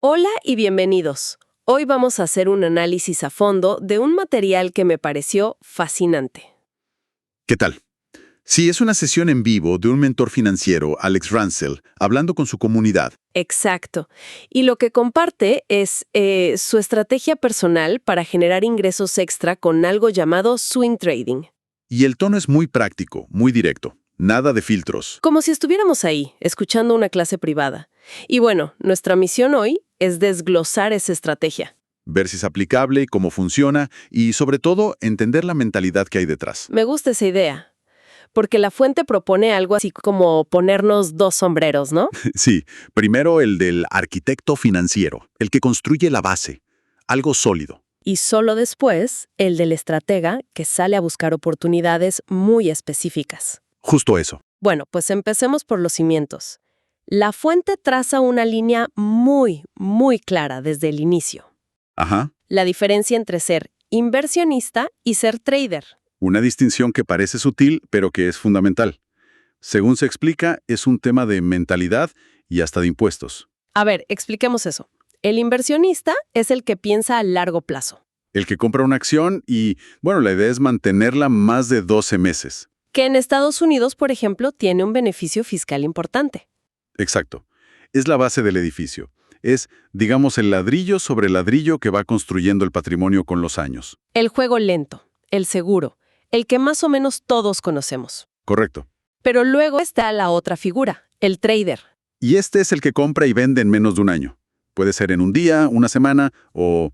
Hola y bienvenidos. Hoy vamos a hacer un análisis a fondo de un material que me pareció fascinante. ¿Qué tal? Sí, es una sesión en vivo de un mentor financiero, Alex Ransell, hablando con su comunidad. Exacto. Y lo que comparte es su estrategia personal para generar ingresos extra con algo llamado swing trading. Y el tono es muy práctico, muy directo. Nada de filtros. Como si estuviéramos ahí, escuchando una clase privada. Y bueno, nuestra misión hoy es desglosar esa estrategia. Ver si es aplicable, cómo funciona y, sobre todo, entender la mentalidad que hay detrás. Me gusta esa idea, porque la fuente propone algo así como ponernos dos sombreros, ¿no? Sí, primero el del arquitecto financiero, el que construye la base, algo sólido. Y solo después el del estratega que sale a buscar oportunidades muy específicas. Justo eso. Bueno, pues empecemos por los cimientos. La fuente traza una línea muy clara desde el inicio. Ajá. La diferencia entre ser inversionista y ser trader. Una distinción que parece sutil, pero que es fundamental. Según se explica, es un tema de mentalidad y hasta de impuestos. A ver, expliquemos eso. El inversionista es el que piensa a largo plazo, El que compra una acción y, bueno, la idea es mantenerla más de 12 meses. que en Estados Unidos, por ejemplo, tiene un beneficio fiscal importante. Exacto. Es la base del edificio. Es, digamos, el ladrillo sobre ladrillo que va construyendo el patrimonio con los años. El juego lento, el seguro, el que más o menos todos conocemos. Correcto. Pero luego está la otra figura, el trader. Y este es el que compra y vende en menos de un año. Puede ser en un día, una semana o,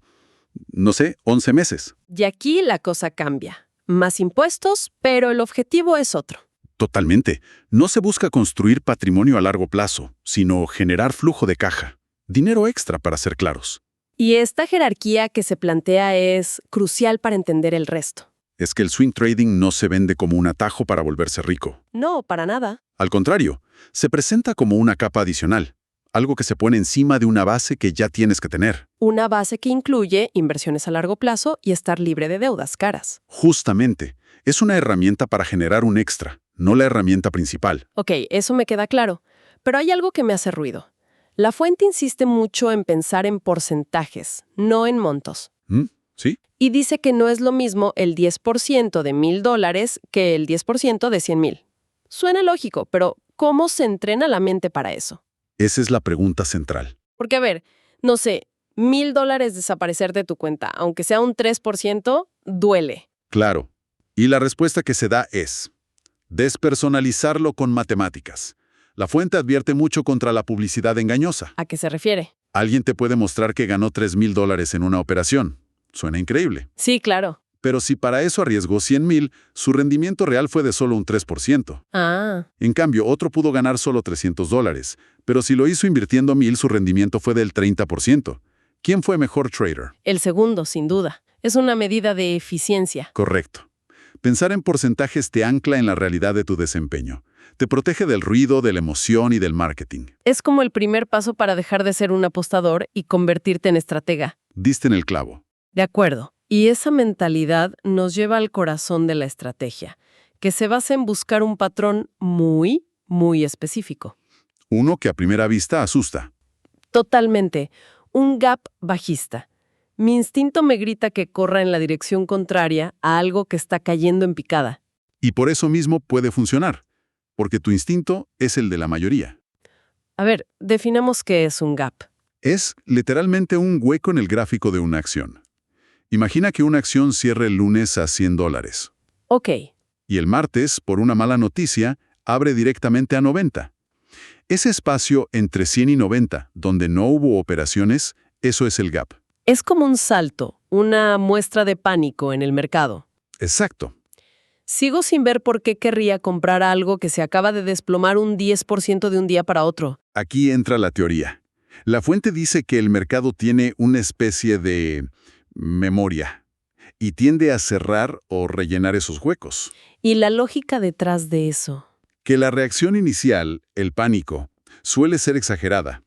no sé, 11 meses. Y aquí la cosa cambia. Más impuestos, pero el objetivo es otro. Totalmente. No se busca construir patrimonio a largo plazo, sino generar flujo de caja. Dinero extra, para ser claros. Y esta jerarquía que se plantea es crucial para entender el resto. Es que el swing trading no se vende como un atajo para volverse rico. No, para nada. Al contrario, se presenta como una capa adicional, algo que se pone encima de una base que ya tienes que tener. Una base que incluye inversiones a largo plazo y estar libre de deudas caras. Justamente, es una herramienta para generar un extra, no la herramienta principal. Ok, eso me queda claro. Pero hay algo que me hace ruido. La fuente insiste mucho en pensar en porcentajes, no en montos. ¿Mm? ¿Sí? Y dice que no es lo mismo el 10% de $1,000 que el 10% de 100,000. Suena lógico, pero ¿cómo se entrena la mente para eso? Esa es la pregunta central. Porque, a ver, no sé, $1,000 desaparecer de tu cuenta, aunque sea un 3%, duele. Claro. Y la respuesta que se da es despersonalizarlo con matemáticas. La fuente advierte mucho contra la publicidad engañosa. ¿A qué se refiere? Alguien te puede mostrar que ganó $3,000 en una operación. Suena increíble. Sí, claro. Pero si para eso arriesgó 100,000, su rendimiento real fue de solo un 3%. Ah, En cambio, otro pudo ganar solo $300, pero si lo hizo invirtiendo 1,000, su rendimiento fue del 30%. ¿Quién fue mejor trader? el segundo, sin duda. Es una medida de eficiencia. Correcto. Pensar en porcentajes te ancla en la realidad de tu desempeño. Te protege del ruido, de la emoción y del marketing. Es como el primer paso para dejar de ser un apostador y convertirte en estratega. Diste en el clavo. De acuerdo. Y esa mentalidad nos lleva al corazón de la estrategia, que se basa en buscar un patrón muy específico. Uno que a primera vista asusta. Totalmente. Un gap bajista. Mi instinto me grita que corra en la dirección contraria a algo que está cayendo en picada. Y por eso mismo puede funcionar, porque tu instinto es el de la mayoría. A ver, definamos qué es un gap. Es literalmente un hueco en el gráfico de una acción. Imagina que una acción cierre el lunes a $100 Ok, y el martes, por una mala noticia, abre directamente a 90. Ese espacio entre 100 y 90, donde no hubo operaciones, eso es el gap. es como un salto, una muestra de pánico en el mercado. Exacto. Sigo sin ver por qué querría comprar algo que se acaba de desplomar un 10% de un día para otro. Aquí entra la teoría. La fuente dice que el mercado tiene una especie de memoria y tiende a cerrar o rellenar esos huecos. Y la lógica detrás de eso. Que la reacción inicial, el pánico, suele ser exagerada.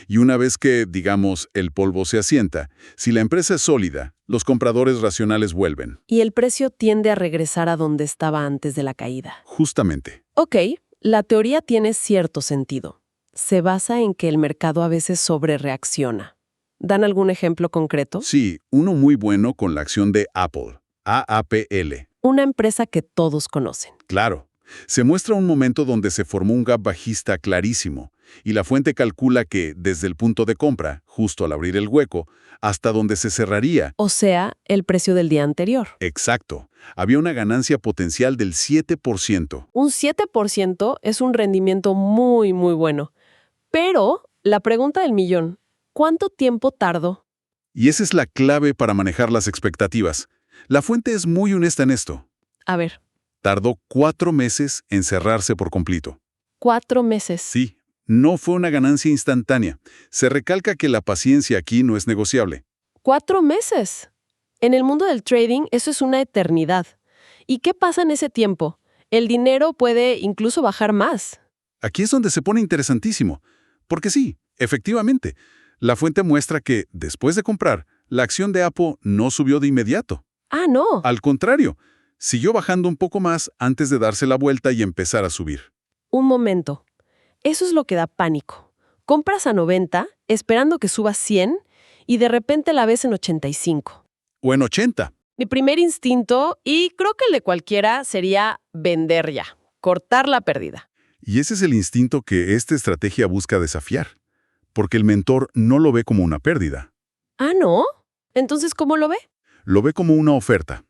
Y una vez que, digamos, el polvo se asienta, si la empresa es sólida, los compradores racionales vuelven. Y el precio tiende a regresar a donde estaba antes de la caída. Justamente. Ok, la teoría tiene cierto sentido. Se basa en que el mercado a veces sobrereacciona. ¿Dan algún ejemplo concreto? Sí, uno muy bueno con la acción de Apple, AAPL. Una empresa que todos conocen. Claro, se muestra un momento donde se formó un gap bajista clarísimo, y la fuente calcula que, desde el punto de compra, justo al abrir el hueco, hasta donde se cerraría, O sea, el precio del día anterior. exacto, había una ganancia potencial del 7%. Un 7% es un rendimiento muy, muy bueno. Pero, la pregunta del millón, ¿cuánto tiempo tardó? Y esa es la clave para manejar las expectativas. La fuente es muy honesta en esto. A ver, Tardó 4 meses en cerrarse por completo. 4 meses. Sí, no fue una ganancia instantánea. Se recalca que la paciencia aquí no es negociable. 4 meses. En el mundo del trading eso es una eternidad. ¿Y qué pasa en ese tiempo? El dinero puede incluso bajar más. Aquí es donde se pone interesantísimo. Porque sí, efectivamente, la fuente muestra que, después de comprar, la acción de Apple no subió de inmediato. Ah, no. Al contrario, siguió bajando un poco más antes de darse la vuelta y empezar a subir. Un momento. Eso es lo que da pánico. Compras a 90, esperando que suba 100, y de repente la ves en 85. O en 80. Mi primer instinto, y creo que el de cualquiera, sería vender ya, cortar la pérdida. Y ese es el instinto que esta estrategia busca desafiar. Porque el mentor no lo ve como una pérdida. Ah, ¿no? Entonces, ¿cómo lo ve? Lo ve como una oferta.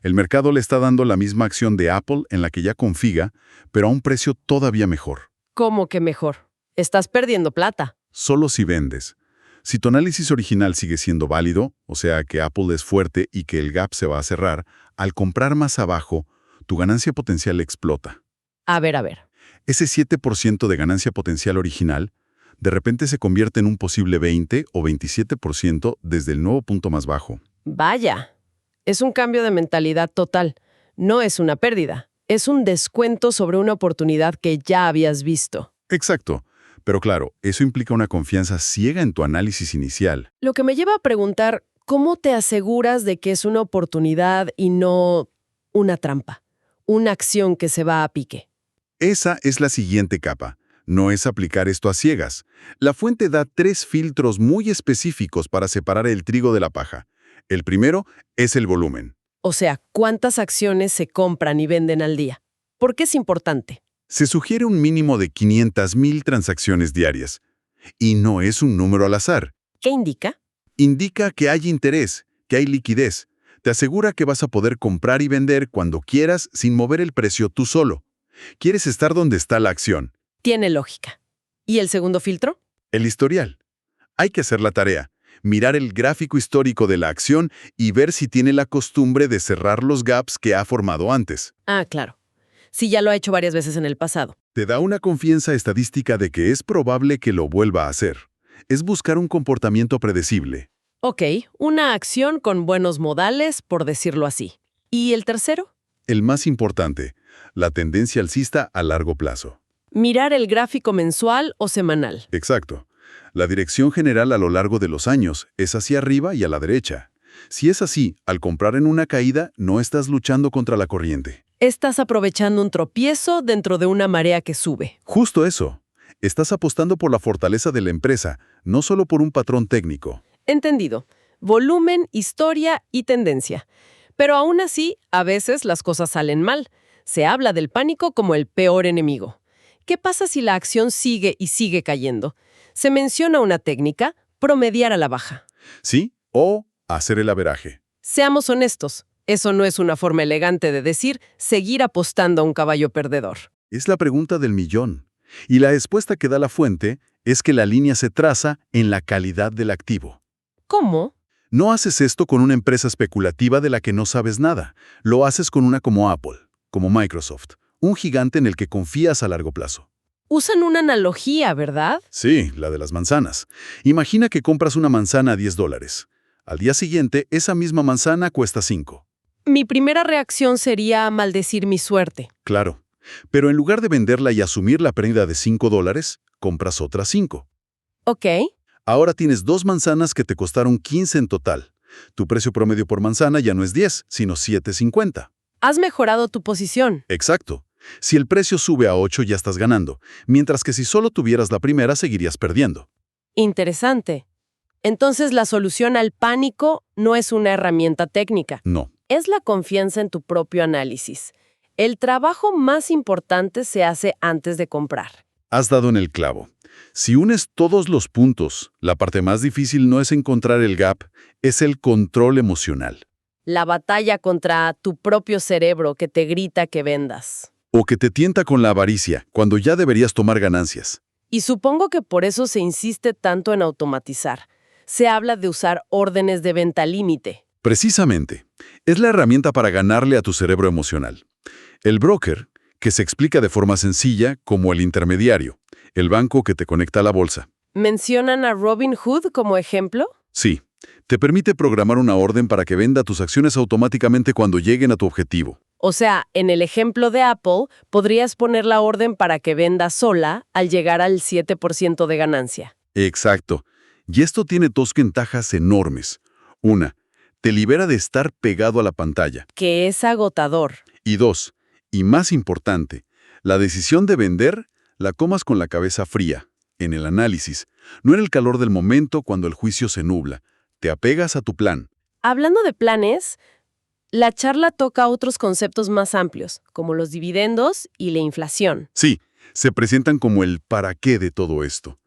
El mercado le está dando la misma acción de Apple en la que ya confía, pero a un precio todavía mejor. ¿Cómo que mejor? Estás perdiendo plata. Solo si vendes. Si tu análisis original sigue siendo válido, o sea que Apple es fuerte y que el gap se va a cerrar, al comprar más abajo, tu ganancia potencial explota. A ver. Ese 7% de ganancia potencial original, de repente se convierte en un posible 20 o 27% desde el nuevo punto más bajo. Vaya, es un cambio de mentalidad total. No es una pérdida, es un descuento sobre una oportunidad que ya habías visto. Exacto. Pero claro, eso implica una confianza ciega en tu análisis inicial. Lo que me lleva a preguntar, ¿cómo te aseguras de que es una oportunidad y no una trampa? Una acción que se va a pique. Esa es la siguiente capa. No es aplicar esto a ciegas. La fuente da 3 filtros muy específicos para separar el trigo de la paja. El primero es el volumen. O sea, ¿cuántas acciones se compran y venden al día? ¿Por qué es importante? Se sugiere un mínimo de 500,000 transacciones diarias. Y no es un número al azar. ¿Qué indica? Indica que hay interés, que hay liquidez. Te asegura que vas a poder comprar y vender cuando quieras sin mover el precio tú solo. Quieres estar donde está la acción. Tiene lógica. ¿Y el segundo filtro? El historial. Hay que hacer la tarea, mirar el gráfico histórico de la acción y ver si tiene la costumbre de cerrar los gaps que ha formado antes. Ah, claro. Sí, ya lo ha hecho varias veces en el pasado. Te da una confianza estadística de que es probable que lo vuelva a hacer. Es buscar un comportamiento predecible. Ok, una acción con buenos modales, por decirlo así. ¿Y el tercero? El más importante, la tendencia alcista a largo plazo. Mirar el gráfico mensual o semanal. Exacto. La dirección general a lo largo de los años es hacia arriba y a la derecha. Si es así, al comprar en una caída, no estás luchando contra la corriente. Estás aprovechando un tropiezo dentro de una marea que sube. Justo eso. Estás apostando por la fortaleza de la empresa, no solo por un patrón técnico. Entendido. Volumen, historia y tendencia. Pero aún así, a veces las cosas salen mal. Se habla del pánico como el peor enemigo. ¿Qué pasa si la acción sigue y sigue cayendo? Se menciona una técnica, promediar a la baja. ¿Sí? O hacer el averaje. Seamos honestos, eso no es una forma elegante de decir seguir apostando a un caballo perdedor. Es la pregunta del millón. Y la respuesta que da la fuente es que la línea se traza en la calidad del activo. ¿Cómo? No haces esto con una empresa especulativa de la que no sabes nada. Lo haces con una como Apple, como Microsoft, un gigante en el que confías a largo plazo. Usan una analogía, ¿verdad? Sí, la de las manzanas. Imagina que compras una manzana a $10. Al día siguiente, esa misma manzana cuesta 5. Mi primera reacción sería maldecir mi suerte. Claro. Pero en lugar de venderla y asumir la pérdida de $5, compras otras 5. Ok. Ahora tienes 2 manzanas que te costaron 15 en total. Tu precio promedio por manzana ya no es 10, sino 7.50. Has mejorado tu posición. Exacto. Si el precio sube a 8 ya estás ganando, mientras que si solo tuvieras la primera seguirías perdiendo. Interesante. Entonces la solución al pánico no es una herramienta técnica, No. es la confianza en tu propio análisis. El trabajo más importante se hace antes de comprar. Has dado en el clavo. Si unes todos los puntos, la parte más difícil no es encontrar el gap, es el control emocional. La batalla contra tu propio cerebro que te grita que vendas. O que te tienta con la avaricia, cuando ya deberías tomar ganancias. Y supongo que por eso se insiste tanto en automatizar. Se habla de usar órdenes de venta límite. Precisamente, es la herramienta para ganarle a tu cerebro emocional. El broker, que se explica de forma sencilla como el intermediario, el banco que te conecta a la bolsa. ¿Mencionan a Robinhood como ejemplo? Sí, te permite programar una orden para que venda tus acciones automáticamente cuando lleguen a tu objetivo. O sea, en el ejemplo de Apple, podrías poner la orden para que venda sola al llegar al 7% de ganancia. Exacto. Y esto tiene dos ventajas enormes. Una, te libera de estar pegado a la pantalla. Que es agotador. Y dos, y más importante, la decisión de vender la tomas con la cabeza fría, en el análisis, no en el calor del momento cuando el juicio se nubla. Te apegas a tu plan. Hablando de planes, la charla toca otros conceptos más amplios, como los dividendos y la inflación. Sí, se presentan como el para qué de todo esto.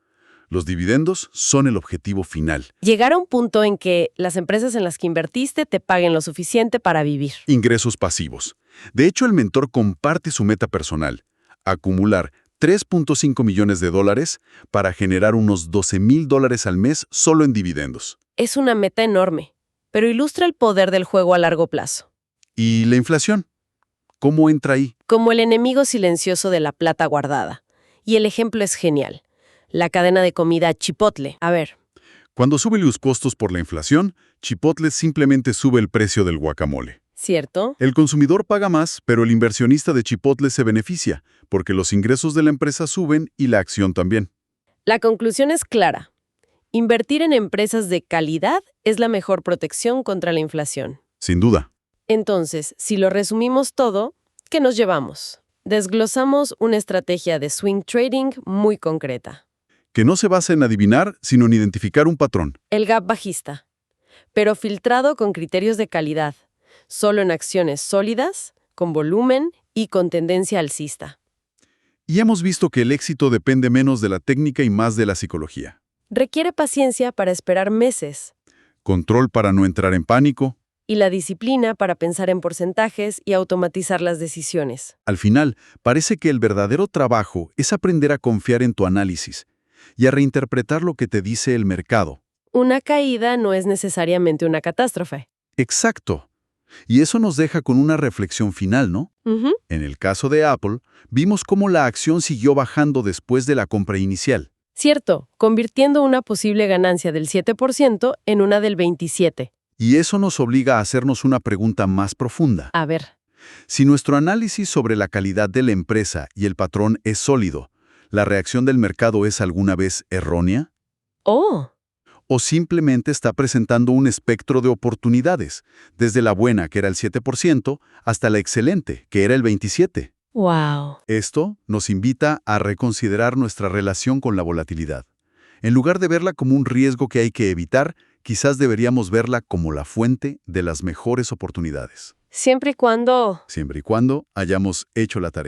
Los dividendos son el objetivo final. Llegar a un punto en que las empresas en las que invertiste te paguen lo suficiente para vivir. Ingresos pasivos. De hecho, el mentor comparte su meta personal: acumular $3.5 millones para generar unos $12,000 al mes solo en dividendos. Es una meta enorme, pero ilustra el poder del juego a largo plazo. ¿Y la inflación? ¿Cómo entra ahí? Como el enemigo silencioso de la plata guardada. Y el ejemplo es genial. La cadena de comida Chipotle. A ver, Cuando suben los costos por la inflación, Chipotle simplemente sube el precio del guacamole. ¿cierto? El consumidor paga más, pero el inversionista de Chipotle se beneficia, porque los ingresos de la empresa suben y la acción también. La conclusión es clara. Invertir en empresas de calidad es la mejor protección contra la inflación. Sin duda. Entonces, si lo resumimos todo, ¿qué nos llevamos? Desglosamos una estrategia de swing trading muy concreta. Que no se basa en adivinar, sino en identificar un patrón. El gap bajista, pero filtrado con criterios de calidad, solo en acciones sólidas, con volumen y con tendencia alcista. Y hemos visto que el éxito depende menos de la técnica y más de la psicología. Requiere paciencia para esperar meses Control para no entrar en pánico. y la disciplina para pensar en porcentajes y automatizar las decisiones. Al final, parece que el verdadero trabajo es aprender a confiar en tu análisis y a reinterpretar lo que te dice el mercado. Una caída no es necesariamente una catástrofe. Exacto. Y eso nos deja con una reflexión final, ¿no? Ujú. En el caso de Apple, vimos cómo la acción siguió bajando después de la compra inicial. Cierto, convirtiendo una posible ganancia del 7% en una del 27%. Y eso nos obliga a hacernos una pregunta más profunda. A ver, Si nuestro análisis sobre la calidad de la empresa y el patrón es sólido, ¿la reacción del mercado es alguna vez errónea? ¡oh! ¿O simplemente está presentando un espectro de oportunidades, desde la buena, que era el 7%, hasta la excelente, que era el 27%? ¡Wow! Esto nos invita a reconsiderar nuestra relación con la volatilidad. En lugar de verla como un riesgo que hay que evitar, quizás deberíamos verla como la fuente de las mejores oportunidades, Siempre y cuando... siempre y cuando hayamos hecho la tarea.